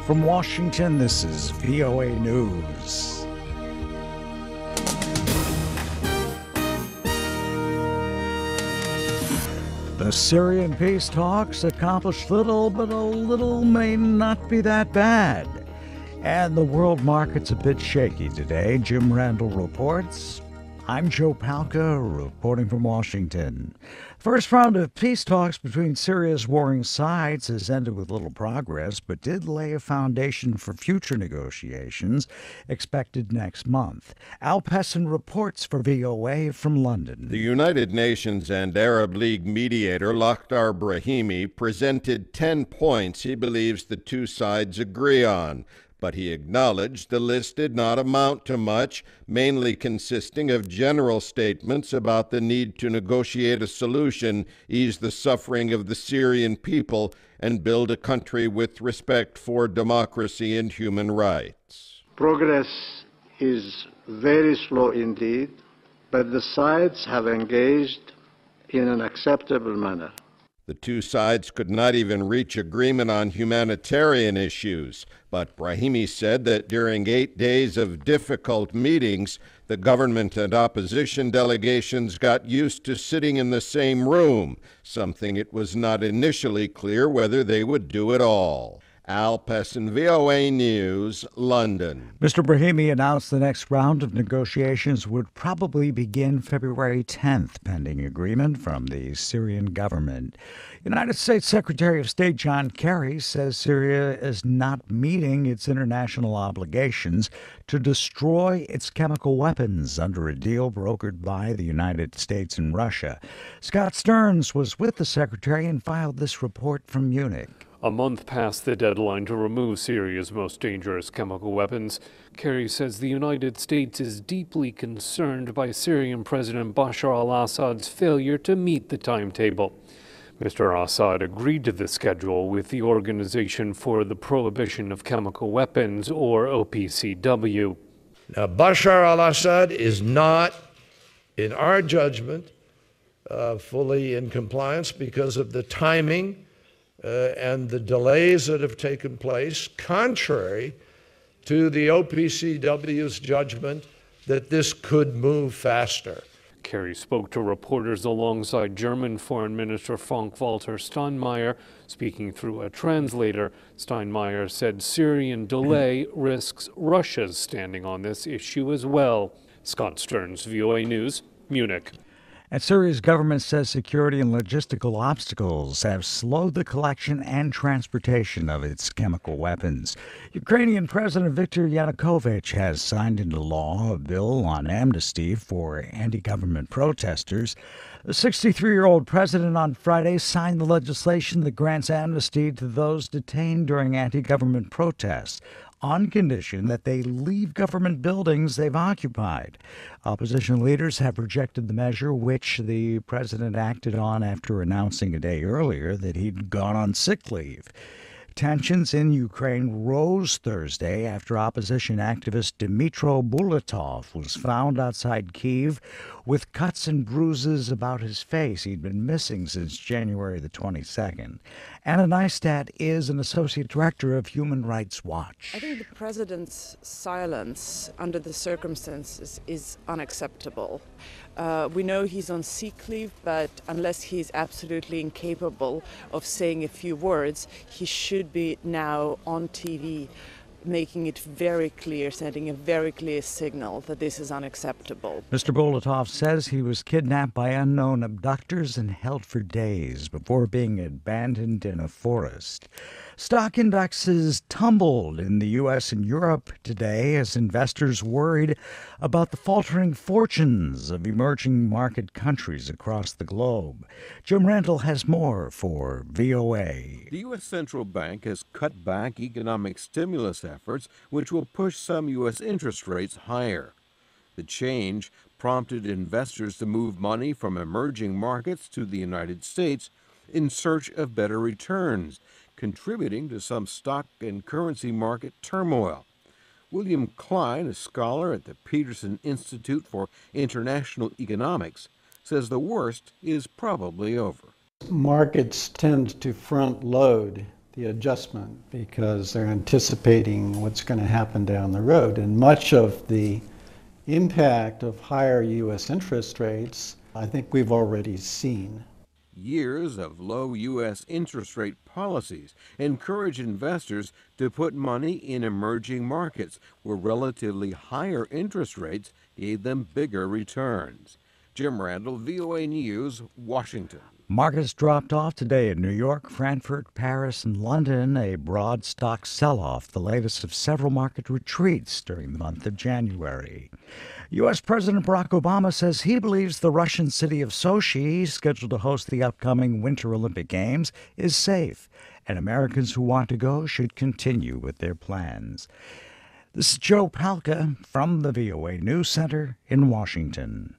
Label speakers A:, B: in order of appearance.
A: From Washington, this is VOA News. The Syrian peace talks accomplished little, but a little may not be that bad. And the world market's a bit shaky today, Jim Randle reports. I'm Joe Palca, reporting from Washington. First round of peace talks between Syria's warring sides has ended with little progress, but did lay a foundation for future negotiations expected next month. Pessin reports for VOA from London.
B: The United Nations and Arab League mediator Lakhdar Brahimi presented 10 points he believes the two sides agree on. But he acknowledged the list did not amount to much, mainly consisting of general statements about the need to negotiate a solution, ease the suffering of the Syrian people, and build a country with respect for democracy and human rights.
C: Progress is very slow indeed, but the sides have engaged in an acceptable manner.
B: The two sides could not even reach agreement on humanitarian issues, but Brahimi said that during 8 days of difficult meetings, the government and opposition delegations got used to sitting in the same room, something it was not initially clear whether they would do at all. Pessin, VOA News, London.
A: Mr. Brahimi announced the next round of negotiations would probably begin February 10th, pending agreement from the Syrian government. United States Secretary of State John Kerry says Syria is not meeting its international obligations to destroy its chemical weapons under a deal brokered by the United States and Russia. Scott Stearns was with the Secretary and filed this report from Munich.
D: A month past the deadline to remove Syria's most dangerous chemical weapons, Kerry says the United States is deeply concerned by Syrian President Bashar al-Assad's failure to meet the timetable. Mr. Assad agreed to the schedule with the Organization for the Prohibition of Chemical Weapons, or OPCW.
E: Now, Bashar al-Assad is not, in our judgment, fully in compliance because of the timing and the delays that have taken place, contrary to the OPCW's judgment that this could move faster.
D: Kerry spoke to reporters alongside German Foreign Minister Frank-Walter Steinmeier. Speaking through a translator, Steinmeier said Syrian delay risks Russia's standing on this issue as well. Scott Stearns, VOA News, Munich.
A: And Syria's government says security and logistical obstacles have slowed the collection and transportation of its chemical weapons. Ukrainian President Viktor Yanukovych has signed into law a bill on amnesty for anti-government protesters. The 63-year-old president on Friday signed the legislation that grants amnesty to those detained during anti-government protests, on condition that they leave government buildings they've occupied. Opposition leaders have rejected the measure, which the president acted on after announcing a day earlier that he'd gone on sick leave. Tensions in Ukraine rose Thursday after opposition activist Dmytro Bulatov was found outside Kyiv with cuts and bruises about his face. He'd been missing since January the 22nd. Anna Neistat is an associate director of Human Rights Watch.
F: I think the president's silence under the circumstances is unacceptable. We know he's on sick leave, but unless he's absolutely incapable of saying a few words, he should be now on TV, making it very clear, sending a very clear signal that this is unacceptable.
A: Mr. Bulatov says he was kidnapped by unknown abductors and held for days before being abandoned in a forest. Stock indexes tumbled in the U.S. and Europe today as investors worried about the faltering fortunes of emerging market countries across the globe. Jim Randle has more for VOA.
G: The U.S. Central Bank has cut back economic stimulus efforts, which will push some U.S. interest rates higher. The change prompted investors to move money from emerging markets to the United States in search of better returns, contributing to some stock and currency market turmoil. William Klein, a scholar at the Peterson Institute for International Economics, says the worst is probably over.
H: Markets tend to front load the adjustment because they're anticipating what's going to happen down the road. And much of the impact of higher U.S. interest rates, I think we've already seen.
G: Years of low U.S. interest rate policies encourage investors to put money in emerging markets where relatively higher interest rates gave them bigger returns. Jim Randle, VOA News, Washington.
A: Markets dropped off today in New York, Frankfurt, Paris, and London, a broad stock sell-off, the latest of several market retreats during the month of January. U.S. President Barack Obama says he believes the Russian city of Sochi, scheduled to host the upcoming Winter Olympic Games, is safe, and Americans who want to go should continue with their plans. This is Joe Palca from the VOA News Center in Washington.